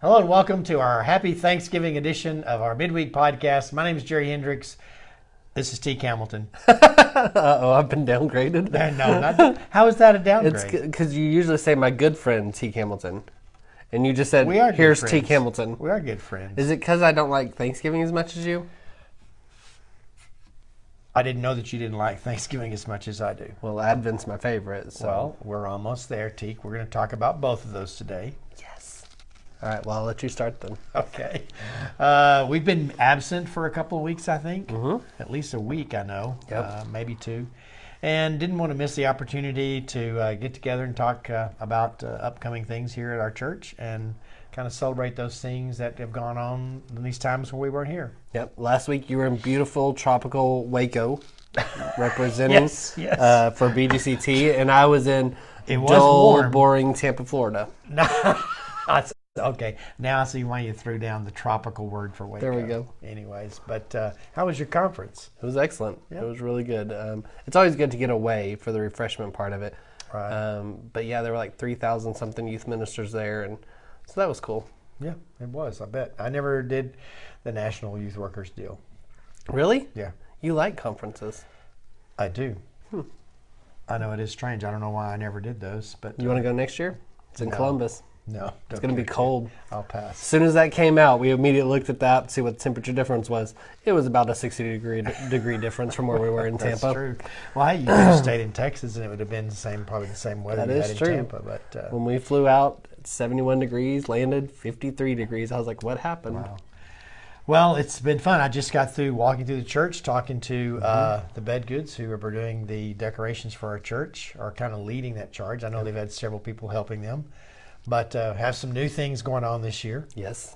Hello and welcome to our Happy Thanksgiving edition of our Midweek podcast. My name is Jerry Hendricks. This is T. Hamilton. Uh-oh, I've been downgraded. No, how is that a downgrade? It's because you usually say my good friend T. Hamilton. And you just said, We are good here's T. friends. Hamilton. We are good friends. Is it because I don't like Thanksgiving as much as you? I didn't know that you didn't like Thanksgiving as much as I do. Well, Advent's my favorite. So. Well, we're almost there, Teak. We're going to talk about both of those today. Yes. All right, well, I'll let you start then. Okay. We've been absent for a couple of weeks, I think. Mm-hmm. At least a week, I know. Yep. Maybe two. And didn't want to miss the opportunity to get together and talk about upcoming things here at our church and kind of celebrate those things that have gone on in these times when we weren't here. Yep. Last week you were in beautiful tropical Waco representing Yes. for BGCT, and I was in It was dull, warm. boring Tampa, Florida. Okay, now I see why you threw down the tropical word for Waco. There we go. Anyways, but how was your conference? It was excellent. Yep. It was really good. It's always good to get away for the refreshment part of it. Right. But yeah, there were like 3,000 something youth ministers there, and so that was cool. Yeah, it was, I bet. I never did the National Youth Workers deal. Really? Yeah. You like conferences? I do. I know it is strange. I don't know why I never did those, but You want to go next year? It's in No. Columbus. no. It's going to be cold. I'll As pass. soon as that came out, we immediately looked at that to see what the temperature difference was. It was about a 60 degree difference from where we were in Tampa. That's true. Well, hey, you could have stayed in Texas and it would have been probably the same weather That you is had true. in Tampa. But When we flew out, 71 degrees, landed 53 degrees. I was like, what happened? wow. Well, it's been fun. I just got through walking through the church, talking to the Bedgoods who are doing the decorations for our church, or kind of leading that charge. I know they've had several people helping them, but have some new things going on this year. Yes.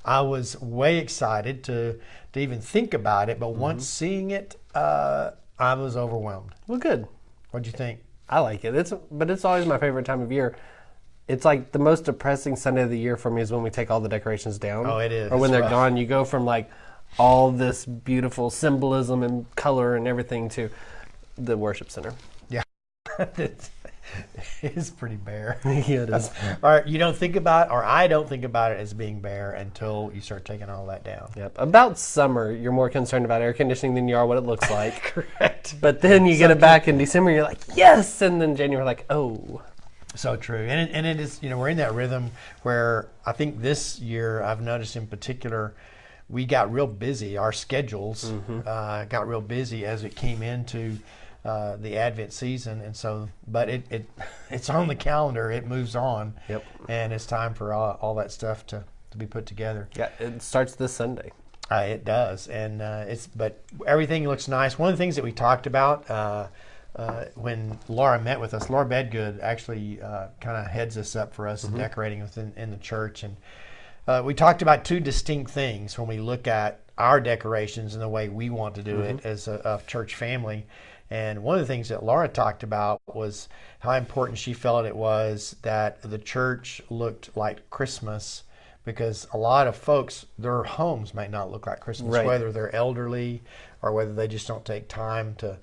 I was way excited to even think about it, but once seeing it, I was overwhelmed. Well, good. What'd you think? I like it. But it's always my favorite time of year. It's like the most depressing Sunday of the year for me is when we take all the decorations down. Oh, it is. Or when It's they're rough. gone, you go from like all this beautiful symbolism and color and everything to the worship center. Yeah, it is pretty bare. Yeah, it is. Or you don't think about, or I don't think about it as being bare until you start taking all that down. Yep. About summer, you're more concerned about air conditioning than you are what it looks like. Correct. But then you get it back in December, you're like, yes! And then January, like, oh. So true. And it is, we're in that rhythm where I think this year I've noticed in particular, we got real busy. Our schedules got real busy as it came into the Advent season. And so, but it's on the calendar. It moves on. Yep. And it's time for all that stuff to be put together. Yeah, it starts this Sunday. It does. And but everything looks nice. One of the things that we talked about when Laura met with us, Laura Bedgood actually kind of heads us up for us in decorating in the church. And we talked about two distinct things when we look at our decorations and the way we want to do it as a church family. And one of the things that Laura talked about was how important she felt it was that the church looked like Christmas, because a lot of folks, their homes might not look like Christmas, Right. whether they're elderly or whether they just don't take time to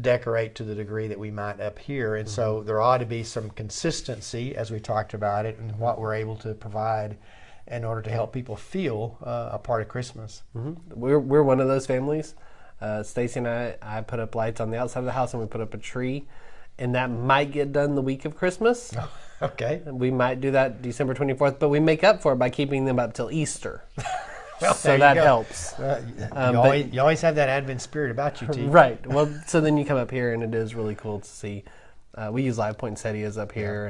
decorate to the degree that we might up here. And so there ought to be some consistency, as we talked about it, in what we're able to provide in order to help people feel a part of Christmas. We're one of those families. Stacy and I put up lights on the outside of the house, and we put up a tree, and that might get done the week of Christmas. Okay. And we might do that December 24th, but we make up for it by keeping them up till Easter. Well, there So you that go. helps. You always have that Advent spirit about you, T. Right. Well, so then you come up here, and it is really cool to see. We use live poinsettias up here,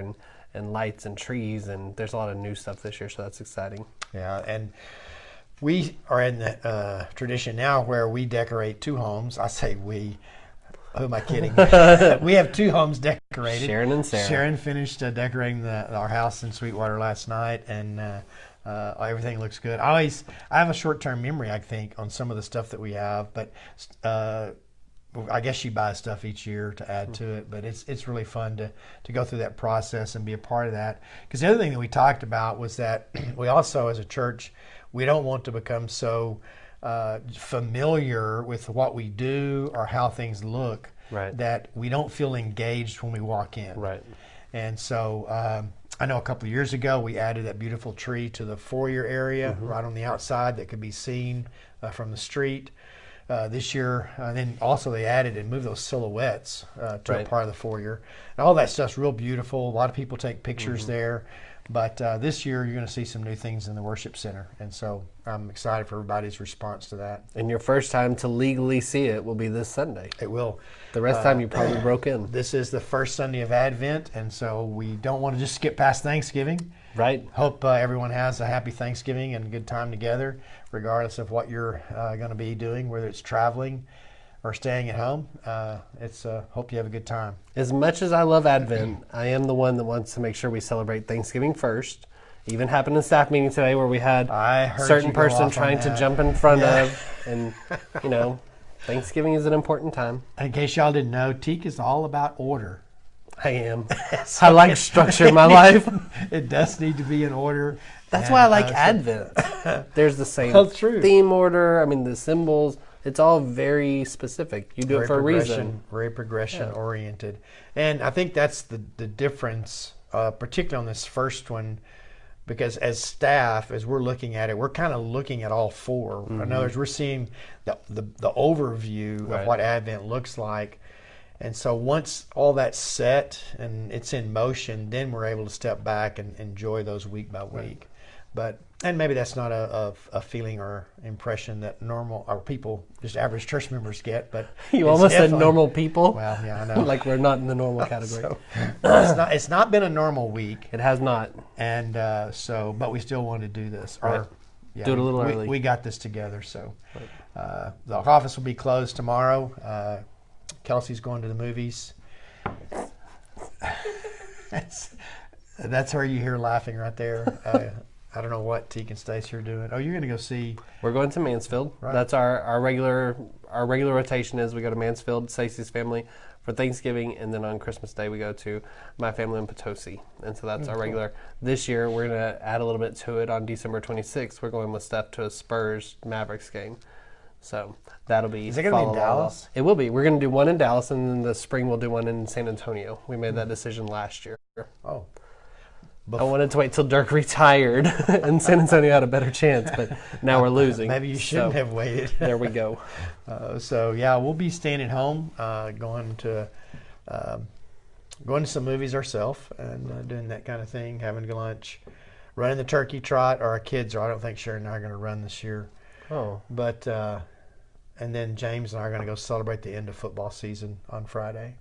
and lights and trees, and there's a lot of new stuff this year, so that's exciting. Yeah, and we are in the tradition now where we decorate two homes. I say we. Who am I kidding? We have two homes decorated. Sharon and Sarah. Sharon finished decorating our house in Sweetwater last night, and everything looks good. I have a short-term memory, I think, on some of the stuff that we have, but I guess she buys stuff each year to add to it. But it's really fun to go through that process and be a part of that. Because the other thing that we talked about was that we also, as a church, we don't want to become so familiar with what we do or how things look Right. that we don't feel engaged when we walk in. Right. And so I know a couple of years ago we added that beautiful tree to the foyer area right on the outside that could be seen from the street. This year, then also they added and moved those silhouettes to a part of the foyer. And all that stuff's real beautiful. A lot of people take pictures there. But this year, you're going to see some new things in the worship center. And so I'm excited for everybody's response to that. And your first time to legally see it will be this Sunday. It will. The rest of the time, you probably broke in. This is the first Sunday of Advent, and so we don't want to just skip past Thanksgiving. Right. Hope everyone has a happy Thanksgiving and a good time together, regardless of what you're going to be doing, whether it's traveling or staying at home. Hope you have a good time. As much as I love Advent, I am the one that wants to make sure we celebrate Thanksgiving first. Even happened in staff meeting today where we had a certain person trying to jump in front of, and Thanksgiving is an important time. In case y'all didn't know, Teak is all about order. I am. I like structure in my life. It does need to be in order. That's why I like Advent. There's the same theme order. I mean, the symbols. It's all very specific. You do it for a reason. Very progression oriented. And I think that's the difference, particularly on this first one, because as staff, as we're looking at it, we're kind of looking at all four. In other words, we're seeing the overview of what Advent looks like. And so once all that's set and it's in motion, then we're able to step back and enjoy those week by week. And maybe that's not a feeling or impression that normal or people, just average church members get. But you almost said normal people. Well, yeah, I know. Like we're not in the normal category. It's not been a normal week. It has not. And but we still want to do this. Right. Do it a little early. We got this together. So the office will be closed tomorrow. Kelsey's going to the movies. That's her you hear laughing right there. I don't know what Teak and Stacey are doing. Oh, you're going to go see... We're going to Mansfield. Right. That's our regular rotation is we go to Mansfield, Stacey's family, for Thanksgiving, and then on Christmas Day we go to my family in Potosi. And so that's our regular. This year we're going to add a little bit to it. On December 26th, we're going with Steph to a Spurs-Mavericks game. So that'll be... Is it going to be in Dallas? It will be. We're going to do one in Dallas, and then the spring we'll do one in San Antonio. We made that decision last year. Oh. I wanted to wait till Dirk retired, and San Antonio had a better chance, but now we're losing. Maybe you shouldn't have waited. There we go. We'll be staying at home, going to some movies ourselves, and doing that kind of thing, having lunch, running the turkey trot. Or our kids are. I don't think Sharon and I are going to run this year. Oh. But and then James and I are going to go celebrate the end of football season on Friday.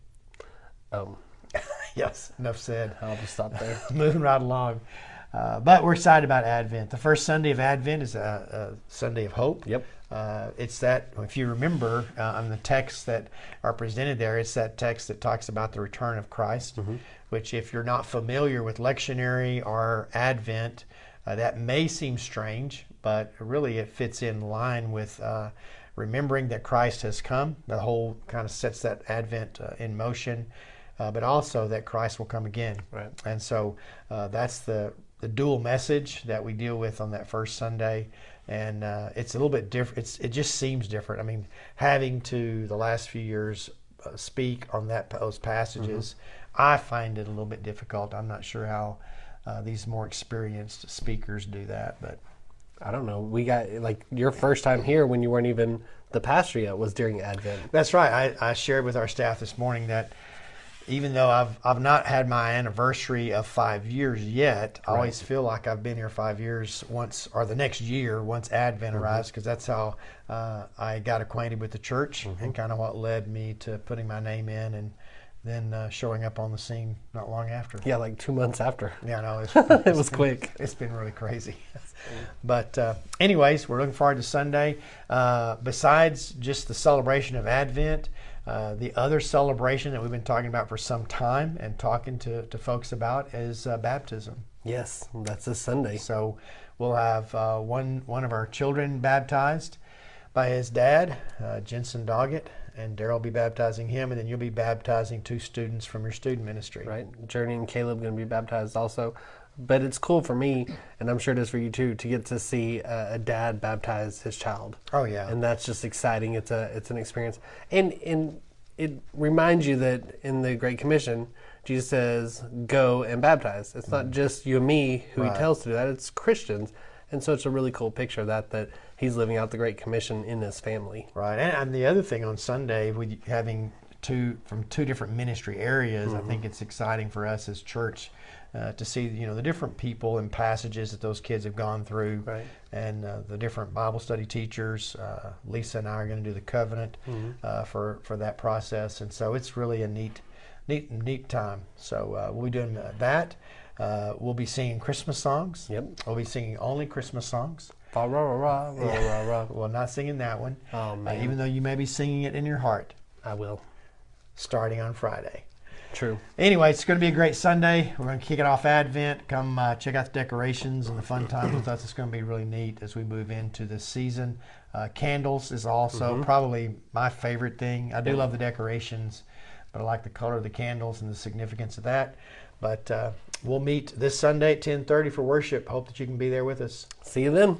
Yes, enough said. I'll just stop there. Moving right along. But we're excited about Advent. The first Sunday of Advent is a Sunday of hope. Yep. It's that, if you remember on the texts that are presented there, it's that text that talks about the return of Christ, which if you're not familiar with lectionary or Advent, that may seem strange, but really it fits in line with remembering that Christ has come. The whole kind of sets that Advent in motion. But also that Christ will come again. Right. And so that's the dual message that we deal with on that first Sunday. And it's a little bit different. It just seems different. I mean, having to, the last few years, speak on those passages, I find it a little bit difficult. I'm not sure how these more experienced speakers do that. But I don't know. We got, your first time here when you weren't even the pastor yet was during Advent. That's right. I shared with our staff this morning that even though I've not had my anniversary of 5 years yet, I always feel like I've been here 5 years once, or the next year once Advent arrives, because that's how I got acquainted with the church and kind of what led me to putting my name in and then showing up on the scene not long after. Yeah, 2 months after. Yeah, no, it was quick. It's been really crazy. But anyways, we're looking forward to Sunday. Besides just the celebration of Advent, the other celebration that we've been talking about for some time and talking to folks about is baptism. Yes, that's this Sunday. So we'll have one of our children baptized by his dad, Jensen Doggett, and Daryl will be baptizing him, and then you'll be baptizing 2 students from your student ministry. Right. Journey and Caleb going to be baptized also. But it's cool for me, and I'm sure it is for you too, to get to see a dad baptize his child. Oh yeah. And that's just exciting. It's an experience. And it reminds you that in the Great Commission, Jesus says, "Go and baptize." It's not just you and me who he tells to do that; it's Christians, and so it's a really cool picture of that he's living out the Great Commission in his family. Right, and the other thing on Sunday, with having from two different ministry areas, I think it's exciting for us as church to see the different people and passages that those kids have gone through, and the different Bible study teachers. Lisa and I are going to do the covenant for that process, and so it's really a neat time. So we'll be doing that. We'll be singing Christmas songs. Yep. We'll be singing only Christmas songs. Well, not singing that one. Oh, man. Even though you may be singing it in your heart. I will. Starting on Friday. True. Anyway, it's going to be a great Sunday. We're going to kick it off Advent. Come check out the decorations and the fun times with us. It's going to be really neat as we move into this season. Candles is also probably my favorite thing. I do love the decorations, but I like the color of the candles and the significance of that. But we'll meet this Sunday at 10:30 for worship. Hope that you can be there with us. See you then.